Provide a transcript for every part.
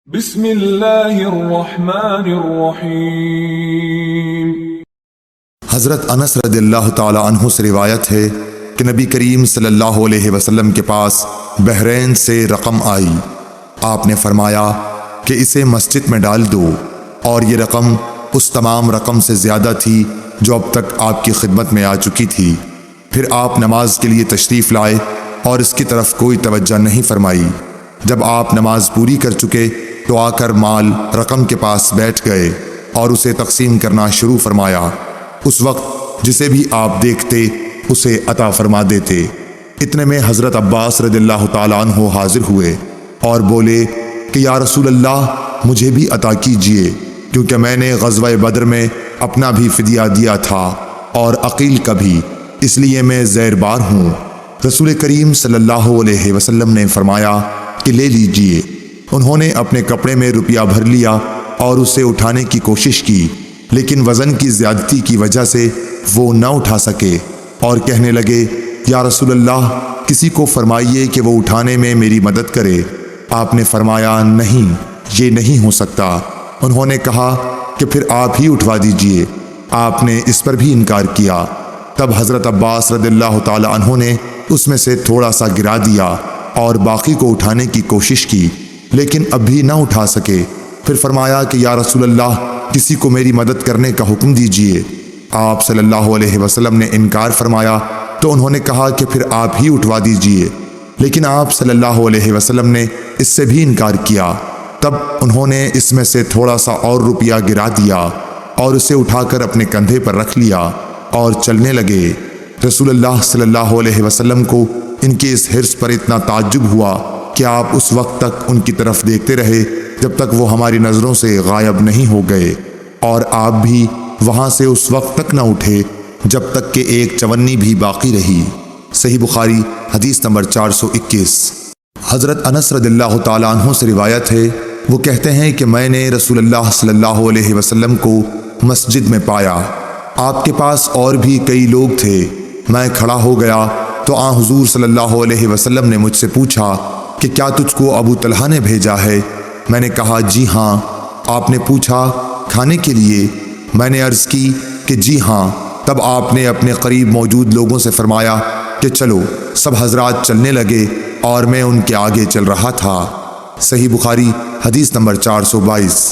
بسم اللہ الرحمن الرحیم۔ حضرت انس رضی اللہ تعالی عنہ سے روایت ہے کہ نبی کریم صلی اللہ علیہ وسلم کے پاس بحرین سے رقم آئی۔ آپ نے فرمایا کہ اسے مسجد میں ڈال دو، اور یہ رقم اس تمام رقم سے زیادہ تھی جو اب تک آپ کی خدمت میں آ چکی تھی۔ پھر آپ نماز کے لیے تشریف لائے اور اس کی طرف کوئی توجہ نہیں فرمائی۔ جب آپ نماز پوری کر چکے تو آ کر مال رقم کے پاس بیٹھ گئے اور اسے تقسیم کرنا شروع فرمایا۔ اس وقت جسے بھی آپ دیکھتے اسے عطا فرما دیتے۔ اتنے میں حضرت عباس رضی اللہ تعالیٰ عنہ حاضر ہوئے اور بولے کہ یا رسول اللہ، مجھے بھی عطا کیجئے، کیونکہ میں نے غزوہ بدر میں اپنا بھی فدیہ دیا تھا اور عقیل کا بھی، اس لیے میں زیر بار ہوں۔ رسول کریم صلی اللہ علیہ وسلم نے فرمایا کہ لے لیجئے۔ انہوں نے اپنے کپڑے میں روپیہ بھر لیا اور اسے اٹھانے کی کوشش کی، لیکن وزن کی زیادتی کی وجہ سے وہ نہ اٹھا سکے اور کہنے لگے یا رسول اللہ، کسی کو فرمائیے کہ وہ اٹھانے میں میری مدد کرے۔ آپ نے فرمایا نہیں، یہ نہیں ہو سکتا۔ انہوں نے کہا کہ پھر آپ ہی اٹھوا دیجئے۔ آپ نے اس پر بھی انکار کیا۔ تب حضرت عباس رضی اللہ تعالی عنہ نے اس میں سے تھوڑا سا گرا دیا اور باقی کو اٹھانے کی کوشش کی، لیکن اب بھی نہ اٹھا سکے۔ پھر فرمایا کہ یا رسول اللہ، کسی کو میری مدد کرنے کا حکم دیجئے۔ آپ صلی اللہ علیہ وسلم نے انکار فرمایا تو انہوں نے کہا کہ پھر آپ ہی اٹھوا دیجئے، لیکن آپ صلی اللہ علیہ وسلم نے اس سے بھی انکار کیا۔ تب انہوں نے اس میں سے تھوڑا سا اور روپیہ گرا دیا اور اسے اٹھا کر اپنے کندھے پر رکھ لیا اور چلنے لگے۔ رسول اللہ صلی اللہ علیہ وسلم کو ان کے اس حرص پر اتنا تعجب ہوا کہ آپ اس وقت تک ان کی طرف دیکھتے رہے جب تک وہ ہماری نظروں سے غائب نہیں ہو گئے، اور آپ بھی وہاں سے اس وقت تک نہ اٹھے جب تک کہ ایک چونی بھی باقی رہی۔ صحیح بخاری حدیث نمبر 421۔ حضرت انس رضی اللہ تعالیٰ عنہ سے روایت ہے، وہ کہتے ہیں کہ میں نے رسول اللہ صلی اللہ علیہ وسلم کو مسجد میں پایا۔ آپ کے پاس اور بھی کئی لوگ تھے۔ میں کھڑا ہو گیا تو آن حضور صلی اللہ علیہ وسلم نے مجھ سے پوچھا کہ کیا تجھ کو ابو طلحہ نے بھیجا ہے؟ میں نے کہا جی ہاں۔ آپ نے پوچھا کھانے کے لیے؟ میں نے عرض کی کہ جی ہاں۔ تب آپ نے اپنے قریب موجود لوگوں سے فرمایا کہ چلو۔ سب حضرات چلنے لگے اور میں ان کے آگے چل رہا تھا۔ صحیح بخاری حدیث نمبر 422۔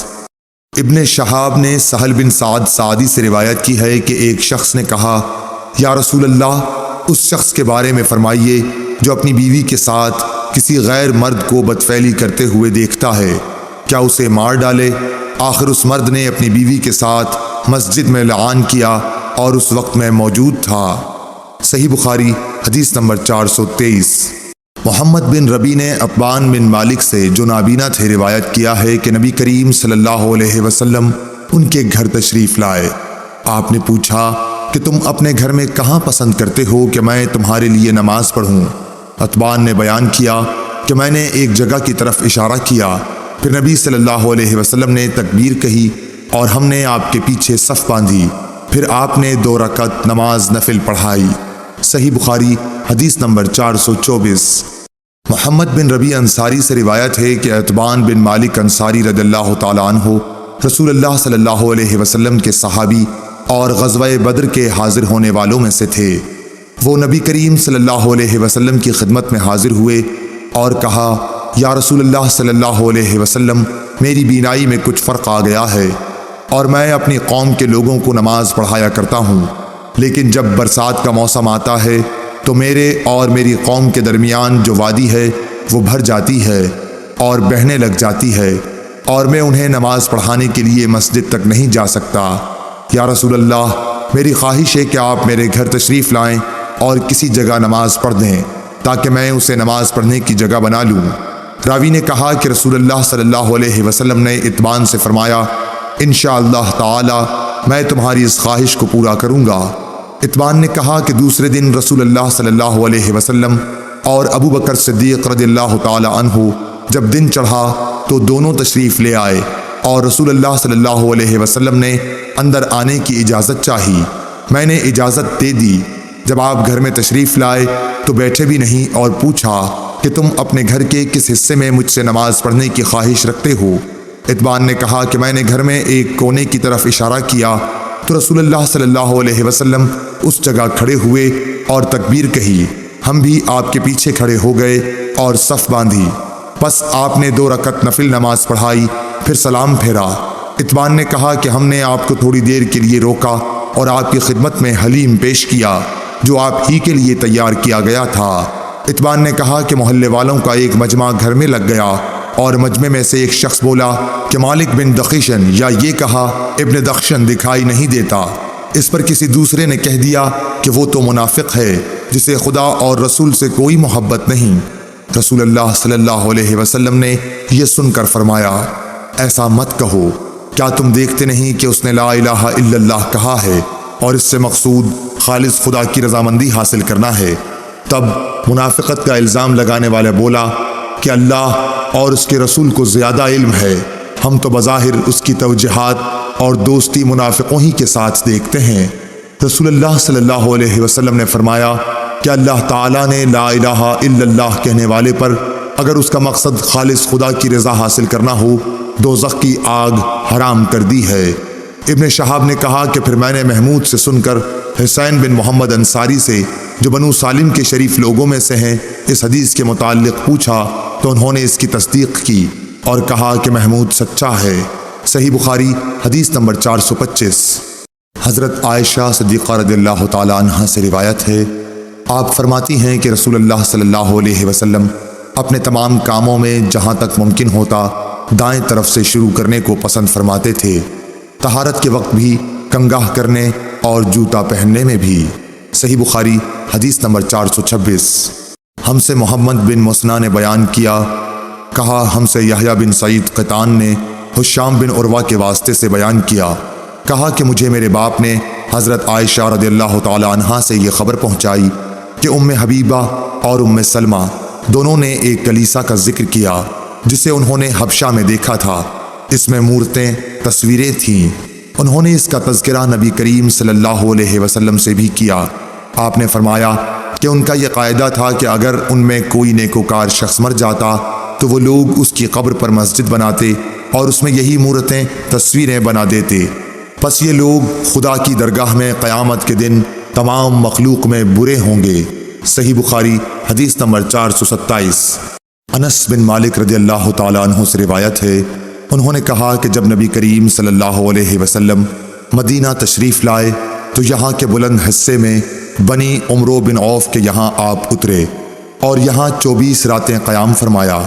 ابن شہاب نے سہل بن سعد سعدی سے روایت کی ہے کہ ایک شخص نے کہا یا رسول اللہ، اس شخص کے بارے میں فرمائیے جو اپنی بیوی کے ساتھ کسی غیر مرد کو بدفعلی کرتے ہوئے دیکھتا ہے، کیا اسے مار ڈالے؟ آخر اس مرد نے اپنی بیوی کے ساتھ مسجد میں لعان کیا اور اس وقت میں موجود تھا۔ صحیح بخاری حدیث نمبر 423۔ محمد بن ربی نے عقبان بن مالک سے جو نابینا تھے روایت کیا ہے کہ نبی کریم صلی اللہ علیہ وسلم ان کے گھر تشریف لائے۔ آپ نے پوچھا کہ تم اپنے گھر میں کہاں پسند کرتے ہو کہ میں تمہارے لیے نماز پڑھوں؟ عتبان نے بیان کیا کہ میں نے ایک جگہ کی طرف اشارہ کیا، پھر نبی صلی اللہ علیہ وسلم نے تکبیر کہی اور ہم نے آپ کے پیچھے صف باندھی، پھر آپ نے 2 رکعت نماز نفل پڑھائی۔ صحیح بخاری حدیث نمبر 424۔ محمد بن ربی انصاری سے روایت ہے کہ عتبان بن مالک انصاری رضی اللہ تعالیٰ عنہ رسول اللہ صلی اللہ علیہ وسلم کے صحابی اور غزوہ بدر کے حاضر ہونے والوں میں سے تھے۔ وہ نبی کریم صلی اللہ علیہ وسلم کی خدمت میں حاضر ہوئے اور کہا یا رسول اللہ صلی اللہ علیہ وسلم، میری بینائی میں کچھ فرق آ گیا ہے اور میں اپنی قوم کے لوگوں کو نماز پڑھایا کرتا ہوں، لیکن جب برسات کا موسم آتا ہے تو میرے اور میری قوم کے درمیان جو وادی ہے وہ بھر جاتی ہے اور بہنے لگ جاتی ہے، اور میں انہیں نماز پڑھانے کے لیے مسجد تک نہیں جا سکتا۔ یا رسول اللہ، میری خواہش ہے کہ آپ میرے گھر تشریف لائیں اور کسی جگہ نماز پڑھ دیں تاکہ میں اسے نماز پڑھنے کی جگہ بنا لوں۔ راوی نے کہا کہ رسول اللہ صلی اللہ علیہ وسلم نے عتبان سے فرمایا انشاءاللہ تعالی میں تمہاری اس خواہش کو پورا کروں گا۔ عتبان نے کہا کہ دوسرے دن رسول اللہ صلی اللہ علیہ وسلم اور ابو بکر صدیق رضی اللہ تعالی عنہ جب دن چڑھا تو دونوں تشریف لے آئے اور رسول اللہ صلی اللہ علیہ وسلم نے اندر آنے کی اجازت چاہی۔ میں نے اجازت دے دی۔ جب آپ گھر میں تشریف لائے تو بیٹھے بھی نہیں اور پوچھا کہ تم اپنے گھر کے کس حصے میں مجھ سے نماز پڑھنے کی خواہش رکھتے ہو؟ اتبان نے کہا کہ میں نے گھر میں ایک کونے کی طرف اشارہ کیا تو رسول اللہ صلی اللہ علیہ وسلم اس جگہ کھڑے ہوئے اور تکبیر کہی۔ ہم بھی آپ کے پیچھے کھڑے ہو گئے اور صف باندھی۔ پس آپ نے 2 رکعت نفل نماز پڑھائی، پھر سلام پھیرا۔ اتبان نے کہا کہ ہم نے آپ کو تھوڑی دیر کے لیے روکا اور آپ کی خدمت میں حلیم پیش کیا جو آپ ہی کے لیے تیار کیا گیا تھا۔ اتبان نے کہا کہ محلے والوں کا ایک مجمع گھر میں لگ گیا اور مجمع میں سے ایک شخص بولا کہ مالک بن دخشن، یا یہ کہا ابن دخشن دکھائی نہیں دیتا۔ اس پر کسی دوسرے نے کہہ دیا کہ وہ تو منافق ہے جسے خدا اور رسول سے کوئی محبت نہیں۔ رسول اللہ صلی اللہ علیہ وسلم نے یہ سن کر فرمایا، ایسا مت کہو، کیا تم دیکھتے نہیں کہ اس نے لا الہ الا اللہ کہا ہے اور اس سے مقصود خالص خدا کی رضامندی حاصل کرنا ہے؟ تب منافقت کا الزام لگانے والا بولا کہ اللہ اور اس کے رسول کو زیادہ علم ہے، ہم تو بظاہر اس کی توجیہات اور دوستی منافقوں ہی کے ساتھ دیکھتے ہیں۔ رسول اللہ صلی اللہ علیہ وسلم نے فرمایا کہ اللہ تعالیٰ نے لا الہ الا اللہ کہنے والے پر اگر اس کا مقصد خالص خدا کی رضا حاصل کرنا ہو دوزخ کی آگ حرام کر دی ہے۔ ابن شہاب نے کہا کہ پھر میں نے محمود سے سن کر حسین بن محمد انصاری سے جو بنو سالم کے شریف لوگوں میں سے ہیں اس حدیث کے متعلق پوچھا تو انہوں نے اس کی تصدیق کی اور کہا کہ محمود سچا ہے۔ صحیح بخاری حدیث نمبر 425۔ حضرت عائشہ صدیقہ رضی اللہ تعالی عنہا سے روایت ہے، آپ فرماتی ہیں کہ رسول اللہ صلی اللہ علیہ وسلم اپنے تمام کاموں میں جہاں تک ممکن ہوتا دائیں طرف سے شروع کرنے کو پسند فرماتے تھے، طہارت کے وقت بھی، کنگھا کرنے اور جوتا پہننے میں بھی۔ صحیح بخاری حدیث نمبر 426۔ ہم سے محمد بن مسنہ نے بیان کیا، کہا ہم سے یحییٰ بن سعید قطان نے حشام بن عروہ کے واسطے سے بیان کیا، کہا کہ مجھے میرے باپ نے حضرت عائشہ رضی اللہ تعالی عنہا سے یہ خبر پہنچائی کہ ام حبیبہ اور ام سلمہ دونوں نے ایک کلیسا کا ذکر کیا جسے انہوں نے حبشہ میں دیکھا تھا، اس میں مورتیں، تصویریں تھیں۔ انہوں نے اس کا تذکرہ نبی کریم صلی اللہ علیہ وسلم سے بھی کیا۔ آپ نے فرمایا کہ ان کا یہ قاعدہ تھا کہ اگر ان میں کوئی نیکوکار شخص مر جاتا تو وہ لوگ اس کی قبر پر مسجد بناتے اور اس میں یہی مورتیں، تصویریں بنا دیتے، پس یہ لوگ خدا کی درگاہ میں قیامت کے دن تمام مخلوق میں برے ہوں گے۔ صحیح بخاری حدیث نمبر 427۔ انس بن مالک رضی اللہ تعالیٰ عنہ سے روایت ہے، انہوں نے کہا کہ جب نبی کریم صلی اللہ علیہ وسلم مدینہ تشریف لائے تو یہاں کے بلند حصے میں بنی عمرو بن عوف کے یہاں آپ اترے اور یہاں 24 راتیں قیام فرمایا۔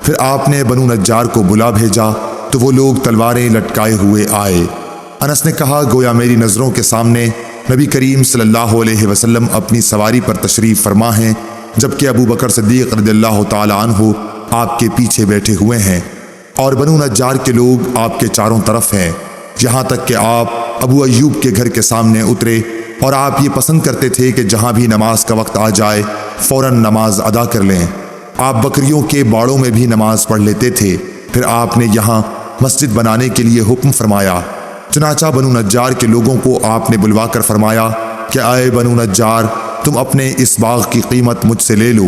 پھر آپ نے بنو نجار کو بلا بھیجا تو وہ لوگ تلواریں لٹکائے ہوئے آئے۔ انس نے کہا گویا میری نظروں کے سامنے نبی کریم صلی اللہ علیہ وسلم اپنی سواری پر تشریف فرما ہیں، جبکہ ابو بکر صدیق رضی اللہ تعالی عنہ آپ کے پیچھے بیٹھے ہوئے ہیں اور بنو نجار کے لوگ آپ کے چاروں طرف ہیں، یہاں تک کہ آپ ابو ایوب کے گھر کے سامنے اترے اور آپ یہ پسند کرتے تھے کہ جہاں بھی نماز کا وقت آ جائے فوراً نماز ادا کر لیں۔ آپ بکریوں کے باڑوں میں بھی نماز پڑھ لیتے تھے۔ پھر آپ نے یہاں مسجد بنانے کے لیے حکم فرمایا، چنانچہ بنو نجار کے لوگوں کو آپ نے بلوا کر فرمایا کہ اے بنو نجار، تم اپنے اس باغ کی قیمت مجھ سے لے لو۔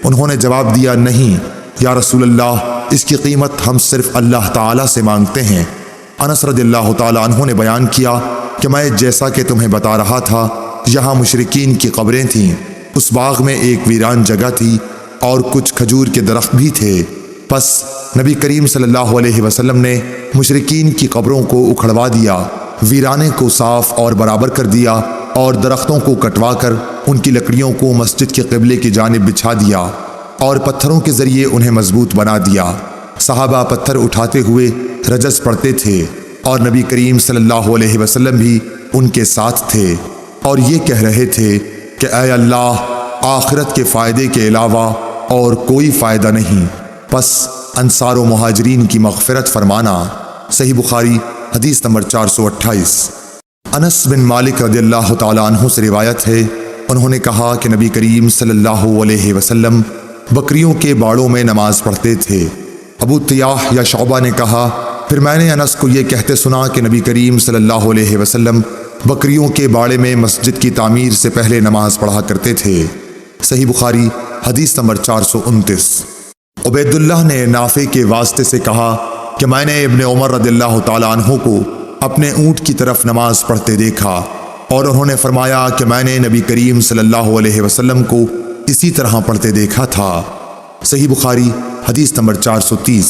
انہوں نے جواب دیا، نہیں یا رسول اللہ، اس کی قیمت ہم صرف اللہ تعالیٰ سے مانگتے ہیں۔ انس رضی اللہ تعالیٰ عنہ نے بیان کیا کہ میں جیسا کہ تمہیں بتا رہا تھا یہاں مشرکین کی قبریں تھیں، اس باغ میں ایک ویران جگہ تھی اور کچھ کھجور کے درخت بھی تھے۔ پس نبی کریم صلی اللہ علیہ وسلم نے مشرکین کی قبروں کو اکھڑوا دیا، ویرانے کو صاف اور برابر کر دیا اور درختوں کو کٹوا کر ان کی لکڑیوں کو مسجد کے قبلے کی جانب بچھا دیا اور پتھروں کے ذریعے انہیں مضبوط بنا دیا۔ صحابہ پتھر اٹھاتے ہوئے رجز پڑھتے تھے اور نبی کریم صلی اللہ علیہ وسلم بھی ان کے ساتھ تھے اور یہ کہہ رہے تھے کہ اے اللہ، آخرت کے فائدے کے علاوہ اور کوئی فائدہ نہیں، پس انصار و مہاجرین کی مغفرت فرمانا۔ صحیح بخاری حدیث نمبر 428۔ انس بن مالک رضی اللہ تعالیٰ عنہ سے روایت ہے، انہوں نے کہا کہ نبی کریم صلی اللہ علیہ وسلم بکریوں کے باڑوں میں نماز پڑھتے تھے۔ ابو طیاح یا شعبہ نے کہا پھر میں نے انس کو یہ کہتے سنا کہ نبی کریم صلی اللہ علیہ وسلم بکریوں کے باڑے میں مسجد کی تعمیر سے پہلے نماز پڑھا کرتے تھے۔ صحیح بخاری حدیث نمبر 429۔ عبید اللہ نے نافع کے واسطے سے کہا کہ میں نے ابن عمر رضی اللہ تعالیٰ عنہ کو اپنے اونٹ کی طرف نماز پڑھتے دیکھا، اور انہوں نے فرمایا کہ میں نے نبی کریم صلی اللہ علیہ وسلم کو اسی طرح پڑھتے دیکھا تھا۔ صحیح بخاری حدیث نمبر 430۔